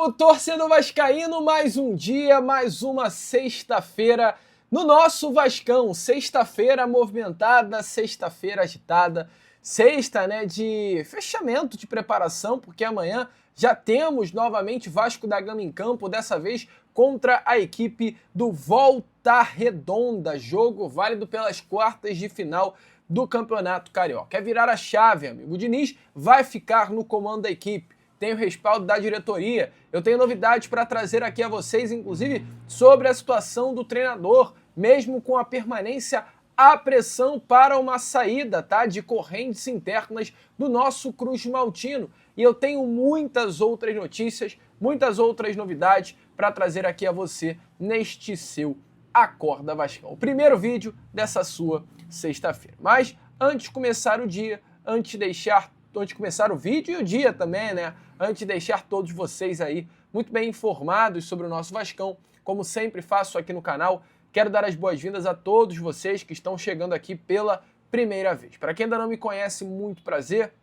O torcedor vascaíno, mais um dia, mais uma sexta-feira no nosso Vascão. Sexta-feira movimentada, sexta-feira agitada, sexta, né, de fechamento de preparação, porque amanhã já temos novamente Vasco da Gama em campo, dessa vez contra a equipe do Volta Redonda, jogo válido pelas quartas de final do Campeonato Carioca. É virar a chave, amigo. O Diniz vai ficar no comando da equipe. Tem o respaldo da diretoria. Eu tenho novidades para trazer aqui a vocês, inclusive sobre a situação do treinador, mesmo com a permanência, a pressão para uma saída, tá, de correntes internas do nosso Cruz Maltino. E eu tenho muitas outras notícias, muitas outras novidades para trazer aqui a você neste seu Acorda Vascão. O primeiro vídeo dessa sua sexta-feira. Mas antes de começar o dia, antes de começar o vídeo e o dia também, né? Antes de deixar todos vocês aí muito bem informados sobre o nosso Vascão, como sempre faço aqui no canal, quero dar as boas-vindas a todos vocês que estão chegando aqui pela primeira vez. Para quem ainda não me conhece, muito prazer.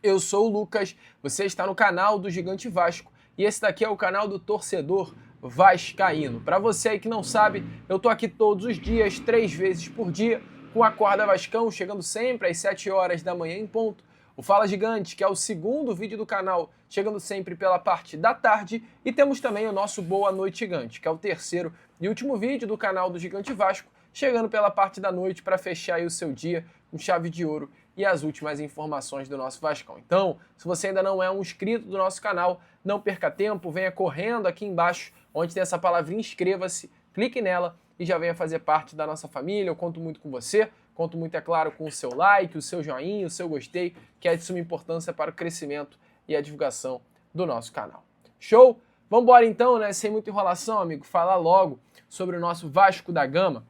Eu sou o Lucas, você está no canal do Gigante Vasco e esse daqui é o canal do torcedor vascaíno. Para você aí que não sabe, eu tô aqui todos os dias, 3 vezes por dia, com a Acorda Vascão, chegando sempre às 7 horas da manhã em ponto. O Fala Gigante, que é o segundo vídeo do canal, chegando sempre pela parte da tarde. E temos também o nosso Boa Noite Gigante, que é o terceiro e último vídeo do canal do Gigante Vasco, chegando pela parte da noite para fechar aí o seu dia com chave de ouro e as últimas informações do nosso Vascão. Então, se você ainda não é um inscrito do nosso canal, não perca tempo, venha correndo aqui embaixo, onde tem essa palavrinha inscreva-se, clique nela e já venha fazer parte da nossa família. Eu conto muito com você, conto muito, é claro, com o seu like, o seu joinha, o seu gostei, que é de suma importância para o crescimento e a divulgação do nosso canal. Show? Vamos embora então, né? Sem muita enrolação, amigo, falar logo sobre o nosso Vasco da Gama.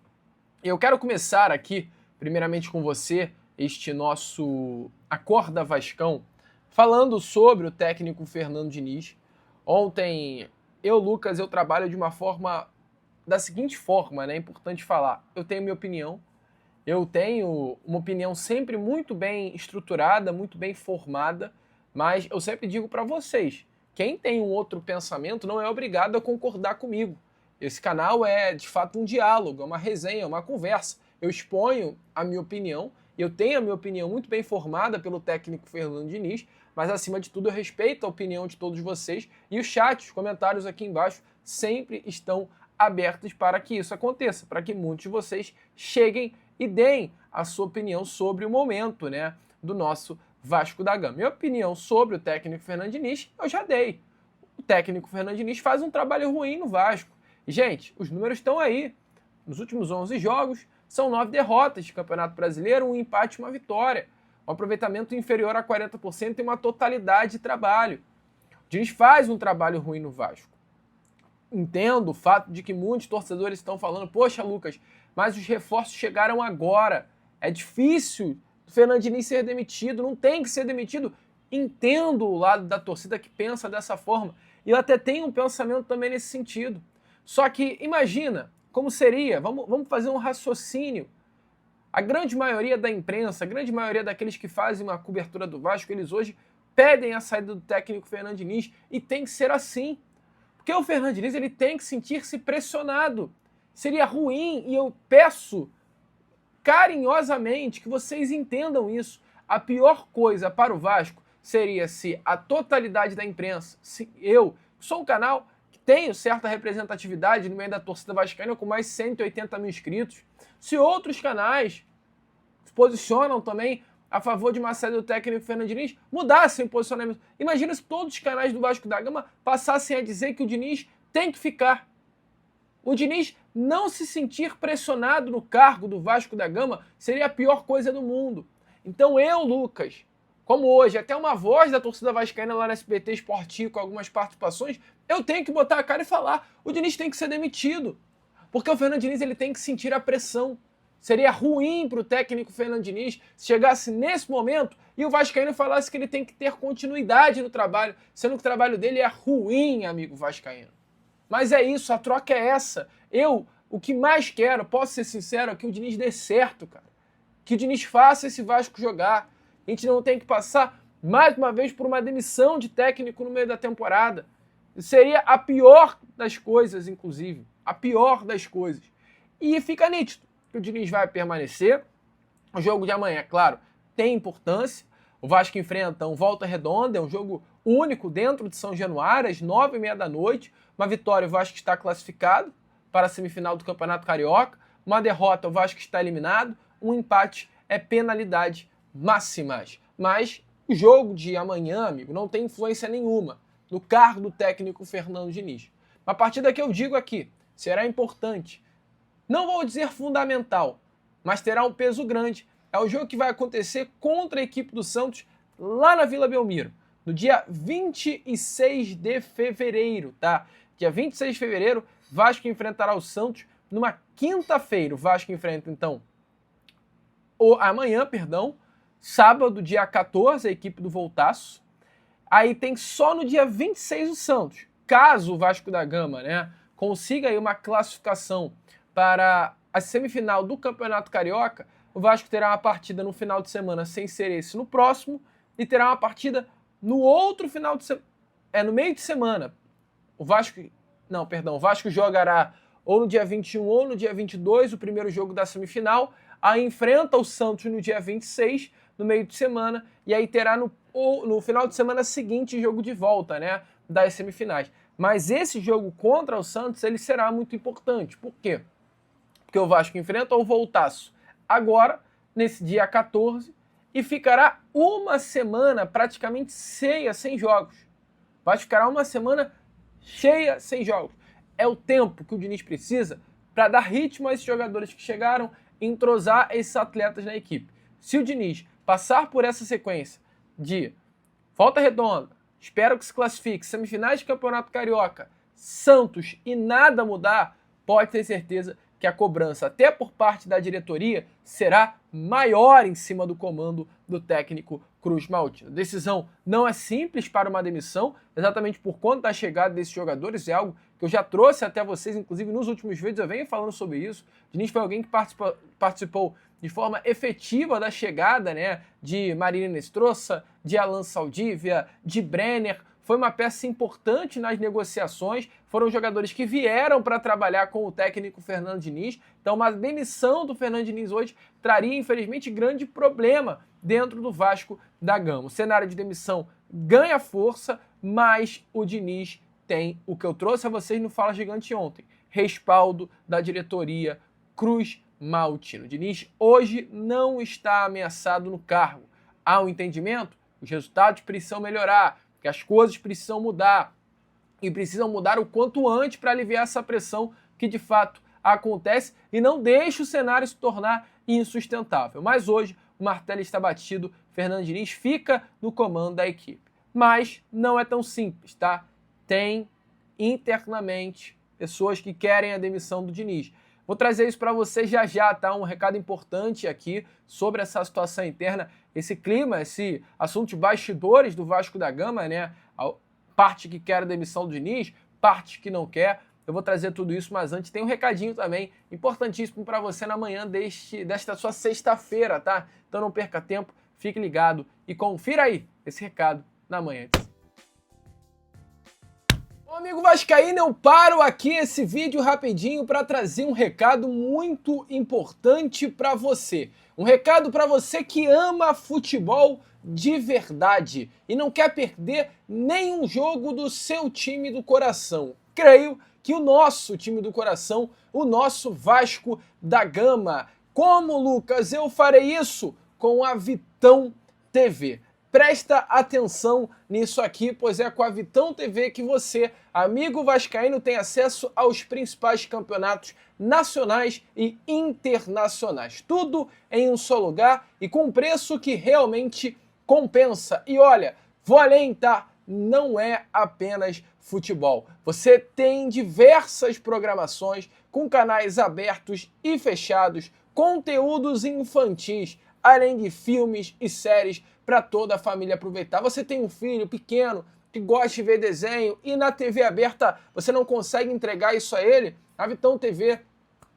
Eu quero começar aqui, primeiramente com você, este nosso Acorda Vascão, falando sobre o técnico Fernando Diniz. Ontem, Lucas, eu trabalho de uma forma, da seguinte forma, né? É importante falar. Eu tenho minha opinião, eu tenho uma opinião sempre muito bem estruturada, muito bem formada, mas eu sempre digo para vocês, quem tem um outro pensamento não é obrigado a concordar comigo. Esse canal é, de fato, um diálogo, é uma resenha, uma conversa. Eu exponho a minha opinião, eu tenho a minha opinião muito bem formada pelo técnico Fernando Diniz, mas, acima de tudo, eu respeito a opinião de todos vocês e o chat, os comentários aqui embaixo sempre estão abertos para que isso aconteça, para que muitos de vocês cheguem e deem a sua opinião sobre o momento, né, do nosso Vasco da Gama. Minha opinião sobre o técnico Fernando Diniz, eu já dei. O técnico Fernando Diniz faz um trabalho ruim no Vasco. E, gente, os números estão aí. Nos últimos 11 jogos, são 9 derrotas de Campeonato Brasileiro, um empate e uma vitória. Um aproveitamento inferior a 40% e uma totalidade de trabalho. O Diniz faz um trabalho ruim no Vasco. Entendo o fato de que muitos torcedores estão falando, poxa, Lucas, mas os reforços chegaram agora. É difícil o Fernando Diniz ser demitido, não tem que ser demitido. Entendo o lado da torcida que pensa dessa forma. E eu até tenho um pensamento também nesse sentido. Só que imagina como seria, vamos fazer um raciocínio. A grande maioria da imprensa, a grande maioria daqueles que fazem uma cobertura do Vasco, eles hoje pedem a saída do técnico Fernando Diniz e tem que ser assim. Porque o Fernando Diniz ele tem que sentir-se pressionado. Seria ruim e eu peço carinhosamente que vocês entendam isso. A pior coisa para o Vasco seria se a totalidade da imprensa, se eu sou um canal que tenho certa representatividade no meio da torcida vascaína com mais de 180 mil inscritos, se outros canais se posicionam também a favor de uma saída do técnico Fernando Diniz, mudassem o posicionamento. Imagina se todos os canais do Vasco da Gama passassem a dizer que o Diniz tem que ficar. O Diniz não se sentir pressionado no cargo do Vasco da Gama seria a pior coisa do mundo. Então eu, Lucas, como hoje até uma voz da torcida vascaína lá no SBT Esportivo com algumas participações, eu tenho que botar a cara e falar, o Diniz tem que ser demitido. Porque o Fernando Diniz ele tem que sentir a pressão. Seria ruim para o técnico Fernando Diniz se chegasse nesse momento e o vascaíno falasse que ele tem que ter continuidade no trabalho, sendo que o trabalho dele é ruim, amigo vascaíno. Mas é isso, a troca é essa. O que mais quero, posso ser sincero, é que o Diniz dê certo, cara. Que o Diniz faça esse Vasco jogar. A gente não tem que passar mais uma vez por uma demissão de técnico no meio da temporada. Seria a pior das coisas, inclusive. A pior das coisas. E fica nítido que o Diniz vai permanecer. O jogo de amanhã, é claro, tem importância. O Vasco enfrenta um Volta Redonda, é um jogo único dentro de São Januário, às 9h30 da noite. Uma vitória, o Vasco está classificado para a semifinal do Campeonato Carioca. Uma derrota, o Vasco está eliminado. Um empate é penalidade máximas. Mas o jogo de amanhã, amigo, não tem influência nenhuma no cargo do técnico Fernando Diniz. A partida que eu digo aqui será importante. Não vou dizer fundamental, mas terá um peso grande. É o jogo que vai acontecer contra a equipe do Santos lá na Vila Belmiro, no dia 26 de fevereiro, tá? Dia 26 de fevereiro, Vasco enfrentará o Santos numa quinta-feira. O Vasco enfrenta, então, amanhã, sábado, dia 14, a equipe do Voltaço. Aí tem só no dia 26 o Santos. Caso o Vasco da Gama, né, consiga aí uma classificação para a semifinal do Campeonato Carioca, o Vasco terá uma partida no final de semana sem ser esse no próximo e terá uma partida no outro final de semana, no meio de semana. O Vasco jogará ou no dia 21 ou no dia 22 o primeiro jogo da semifinal, aí enfrenta o Santos no dia 26, no meio de semana, e aí terá no final de semana seguinte jogo de volta, né, das semifinais. Mas esse jogo contra o Santos, ele será muito importante. Por quê? Porque o Vasco enfrenta o Voltaço agora, nesse dia 14, e ficará uma semana praticamente cheia sem jogos. O Vasco ficará uma semana cheia sem jogos. É o tempo que o Diniz precisa para dar ritmo a esses jogadores que chegaram, entrosar esses atletas na equipe. Se o Diniz passar por essa sequência de Volta Redonda, espero que se classifique, semifinais de Campeonato Carioca, Santos e nada mudar, pode ter certeza que a cobrança, até por parte da diretoria, será maior em cima do comando do técnico Cruz Maltino. A decisão não é simples para uma demissão, exatamente por conta da chegada desses jogadores, é algo que eu já trouxe até vocês, inclusive nos últimos vídeos eu venho falando sobre isso. O Diniz foi alguém que participou de forma efetiva da chegada, né, de Marília Nestroça, de Alan Saldívia, de Brenner. Foi uma peça importante nas negociações, foram jogadores que vieram para trabalhar com o técnico Fernando Diniz. Então, uma demissão do Fernando Diniz hoje traria, infelizmente, grande problema dentro do Vasco da Gama. O cenário de demissão ganha força, mas o Diniz tem o que eu trouxe a vocês no Fala Gigante ontem: respaldo da diretoria Cruz Maltino. O Diniz hoje não está ameaçado no cargo. Há um entendimento, os resultados precisam melhorar, que as coisas precisam mudar e precisam mudar o quanto antes para aliviar essa pressão que de fato acontece e não deixe o cenário se tornar insustentável. Mas hoje o martelo está batido, Fernando Diniz fica no comando da equipe. Mas não é tão simples, tá? Tem internamente pessoas que querem a demissão do Diniz. Vou trazer isso para você já, tá? Um recado importante aqui sobre essa situação interna, esse clima, esse assunto de bastidores do Vasco da Gama, né? A parte que quer a demissão do Diniz, parte que não quer. Eu vou trazer tudo isso, mas antes tem um recadinho também importantíssimo para você na manhã desta sua sexta-feira, tá? Então não perca tempo, fique ligado e confira aí esse recado na manhã. Bom, amigo vascaíno, eu paro aqui esse vídeo rapidinho para trazer um recado muito importante para você. Um recado para você que ama futebol de verdade e não quer perder nenhum jogo do seu time do coração. Creio que o nosso time do coração, o nosso Vasco da Gama. Como, Lucas, eu farei isso? Com a Vitão TV. Presta atenção nisso aqui, pois é com a Vitão TV que você, amigo vascaíno, tem acesso aos principais campeonatos nacionais e internacionais. Tudo em um só lugar e com um preço que realmente compensa. E olha, vou além, tá? Não é apenas futebol. Você tem diversas programações com canais abertos e fechados, conteúdos infantis, além de filmes e séries para toda a família aproveitar. Você tem um filho pequeno que gosta de ver desenho e na TV aberta você não consegue entregar isso a ele? A Vitão TV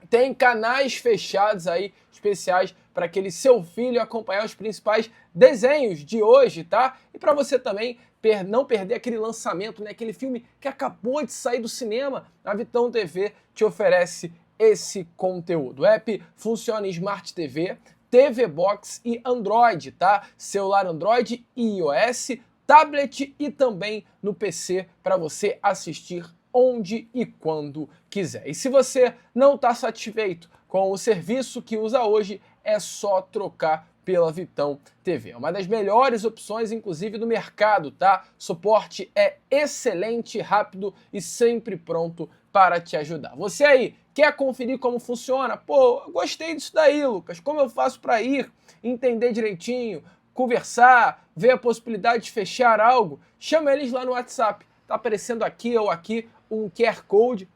tem canais fechados aí, especiais para aquele seu filho acompanhar os principais desenhos de hoje, tá? E para você também não perder aquele lançamento, né? Aquele filme que acabou de sair do cinema, a Vitão TV te oferece esse conteúdo. O app funciona em Smart TV, TV Box e Android, tá? Celular Android e iOS, tablet e também no PC para você assistir onde e quando quiser. E se você não está satisfeito com o serviço que usa hoje, é só trocar pela Vitão TV. É uma das melhores opções, inclusive, do mercado, tá? Suporte é excelente, rápido e sempre pronto para te ajudar. Você aí, quer conferir como funciona? Pô, eu gostei disso daí, Lucas. Como eu faço para ir, entender direitinho, conversar, ver a possibilidade de fechar algo? Chama eles lá no WhatsApp. Tá aparecendo aqui ou aqui um QR Code.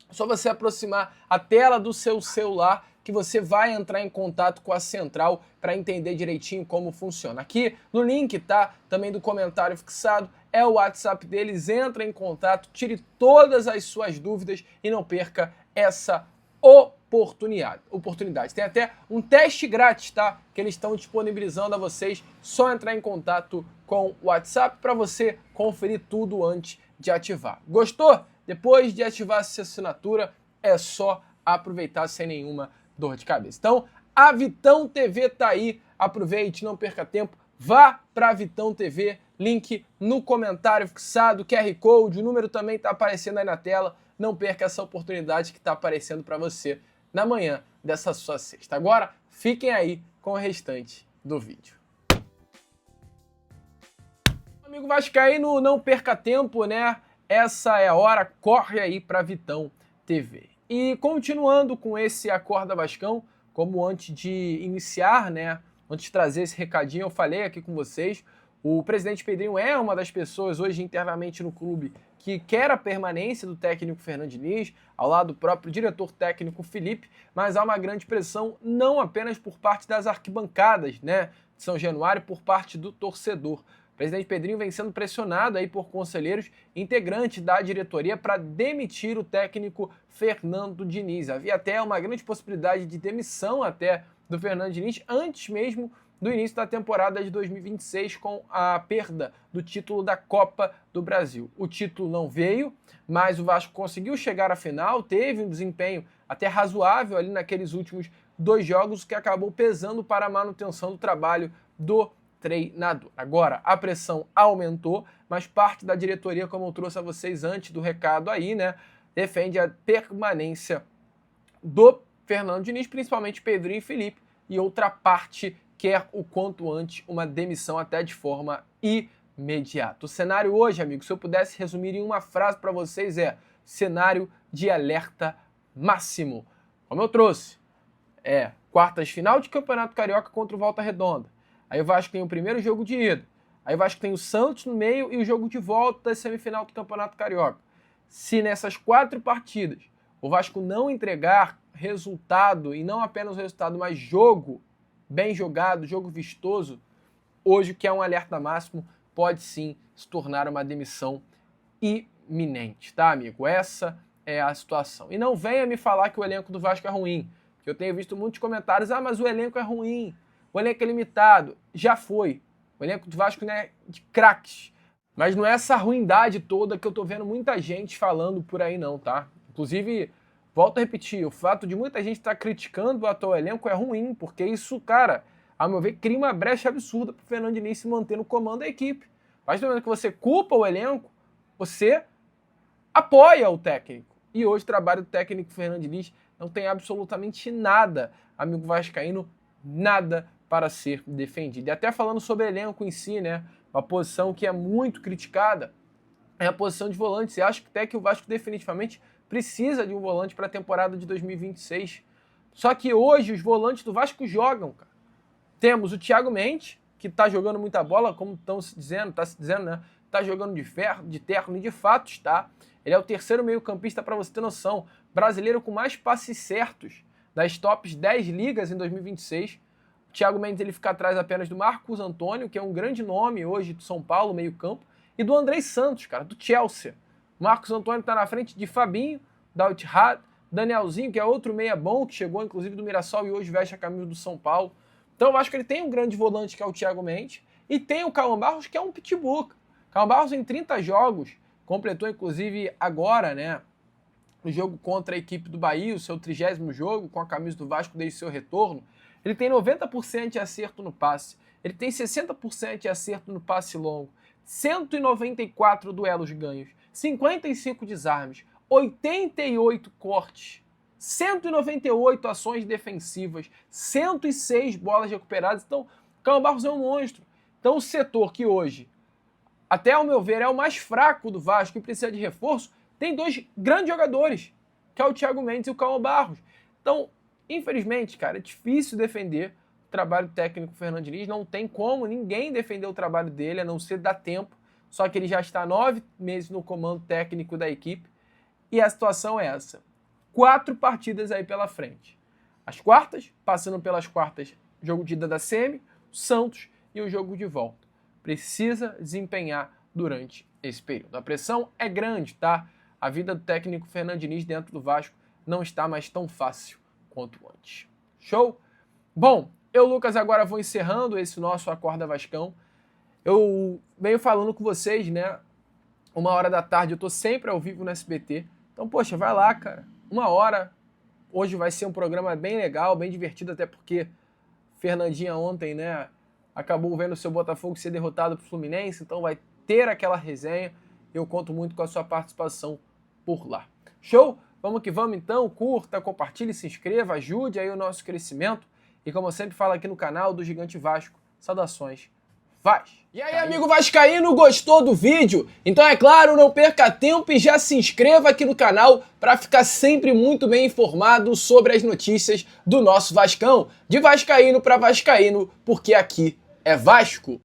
É só você aproximar a tela do seu celular que você vai entrar em contato com a central para entender direitinho como funciona. Aqui no link, tá? Também do comentário fixado, é o WhatsApp deles. Entra em contato, tire todas as suas dúvidas e não perca essa oportunidade. Tem até um teste grátis, tá? Que eles estão disponibilizando a vocês. Só entrar em contato com o WhatsApp para você conferir tudo antes de ativar. Gostou? Depois de ativar essa assinatura, é só aproveitar sem nenhuma dor de cabeça. Então, a Vitão TV tá aí. Aproveite, não perca tempo. Vá para a Vitão TV. Link no comentário fixado, QR Code, o número também está aparecendo aí na tela. Não perca essa oportunidade que está aparecendo para você na manhã dessa sua sexta. Agora, fiquem aí com o restante do vídeo. Amigo vascaíno, não perca tempo, né? Essa é a hora, corre aí para Vitão TV. E continuando com esse Acorda Vascão, como antes de iniciar, né? Antes de trazer esse recadinho, eu falei aqui com vocês, o presidente Pedrinho é uma das pessoas hoje internamente no clube que quer a permanência do técnico Fernando Diniz, ao lado do próprio diretor técnico Felipe, mas há uma grande pressão não apenas por parte das arquibancadas, né, de São Januário, por parte do torcedor. O presidente Pedrinho vem sendo pressionado aí por conselheiros integrantes da diretoria para demitir o técnico Fernando Diniz. Havia até uma grande possibilidade de demissão até do Fernando Diniz antes mesmo do início da temporada de 2026 com a perda do título da Copa do Brasil. O título não veio, mas o Vasco conseguiu chegar à final, teve um desempenho até razoável ali naqueles últimos 2 jogos, que acabou pesando para a manutenção do trabalho do treinador. Agora, a pressão aumentou, mas parte da diretoria, como eu trouxe a vocês antes do recado aí, né, defende a permanência do Fernando Diniz, principalmente Pedrinho e Felipe, e outra parte quer o quanto antes uma demissão até de forma imediata. O cenário hoje, amigo, se eu pudesse resumir em uma frase para vocês, é cenário de alerta máximo. Como eu trouxe, quartas de final de Campeonato Carioca contra o Volta Redonda. Aí o Vasco tem o primeiro jogo de ida. Aí o Vasco tem o Santos no meio e o jogo de volta da semifinal do Campeonato Carioca. Se nessas 4 partidas o Vasco não entregar resultado, e não apenas o resultado, mas jogo bem jogado, jogo vistoso, hoje o que é um alerta máximo pode sim se tornar uma demissão iminente, tá, amigo? Essa é a situação. E não venha me falar que o elenco do Vasco é ruim, que eu tenho visto muitos comentários, mas o elenco é ruim, o elenco é limitado. Já foi. O elenco do Vasco não é de craques, mas não é essa ruindade toda que eu tô vendo muita gente falando por aí não, tá? Inclusive, volto a repetir, o fato de muita gente estar criticando o atual elenco é ruim, porque isso, cara, a meu ver, cria uma brecha absurda para o Fernando Diniz se manter no comando da equipe. A partir do momento que você culpa o elenco, você apoia o técnico. E hoje o trabalho do técnico Fernando Diniz não tem absolutamente nada, amigo vascaíno, nada para ser defendido. E até falando sobre o elenco em si, né, uma posição que é muito criticada, é a posição de volante. Você acha até que o Vasco definitivamente precisa de um volante para a temporada de 2026. Só que hoje os volantes do Vasco jogam, cara. Temos o Thiago Mendes, que está jogando muita bola, como está se dizendo, né? Está jogando de ferro, de terno, e de fato está. Ele é o terceiro meio-campista, para você ter noção, brasileiro com mais passes certos das tops 10 ligas em 2026. O Thiago Mendes ele fica atrás apenas do Marcos Antônio, que é um grande nome hoje do São Paulo, meio-campo, e do Andrei Santos, cara, do Chelsea. Marcos Antônio está na frente de Fabinho, da Al-Ittihad, Danielzinho, que é outro meia bom, que chegou inclusive do Mirassol e hoje veste a camisa do São Paulo. Então eu acho que ele tem um grande volante, que é o Thiago Mendes, e tem o Cauã Barros, que é um pitbull. Caio Barros em 30 jogos, completou inclusive agora, né, no jogo contra a equipe do Bahia, o seu 30º jogo com a camisa do Vasco desde seu retorno, ele tem 90% de acerto no passe, ele tem 60% de acerto no passe longo, 194 duelos ganhos, 55 desarmes, 88 cortes, 198 ações defensivas, 106 bolas recuperadas. Então, Caio Barros é um monstro. Então, o setor que hoje, até ao meu ver, é o mais fraco do Vasco e precisa de reforço, tem dois grandes jogadores, que é o Thiago Mendes e o Caio Barros. Então, infelizmente, cara, é difícil defender o trabalho técnico do Fernando Diniz. Não tem como ninguém defender o trabalho dele, a não ser dar tempo. Só que ele já está 9 meses no comando técnico da equipe. E a situação é essa. 4 partidas aí pela frente. As quartas, passando pelas quartas, jogo de ida da semi, Santos e o jogo de volta. Precisa desempenhar durante esse período. A pressão é grande, tá? A vida do técnico Fernando Diniz dentro do Vasco não está mais tão fácil quanto antes. Show? Bom, eu, Lucas, agora vou encerrando esse nosso Acorda Vascão. Eu venho falando com vocês, né? 13h, eu tô sempre ao vivo no SBT. Então, poxa, vai lá, cara. 1h. Hoje vai ser um programa bem legal, bem divertido, até porque Fernandinha ontem, né, acabou vendo o seu Botafogo ser derrotado pro Fluminense, então vai ter aquela resenha. Eu conto muito com a sua participação por lá. Show? Vamos que vamos então, curta, compartilhe, se inscreva, ajude aí o nosso crescimento. E como eu sempre falo aqui no canal do Gigante Vasco, saudações, Vaz! E aí, amigo vascaíno, gostou do vídeo? Então é claro, não perca tempo e já se inscreva aqui no canal para ficar sempre muito bem informado sobre as notícias do nosso Vascão. De vascaíno para vascaíno, porque aqui é Vasco.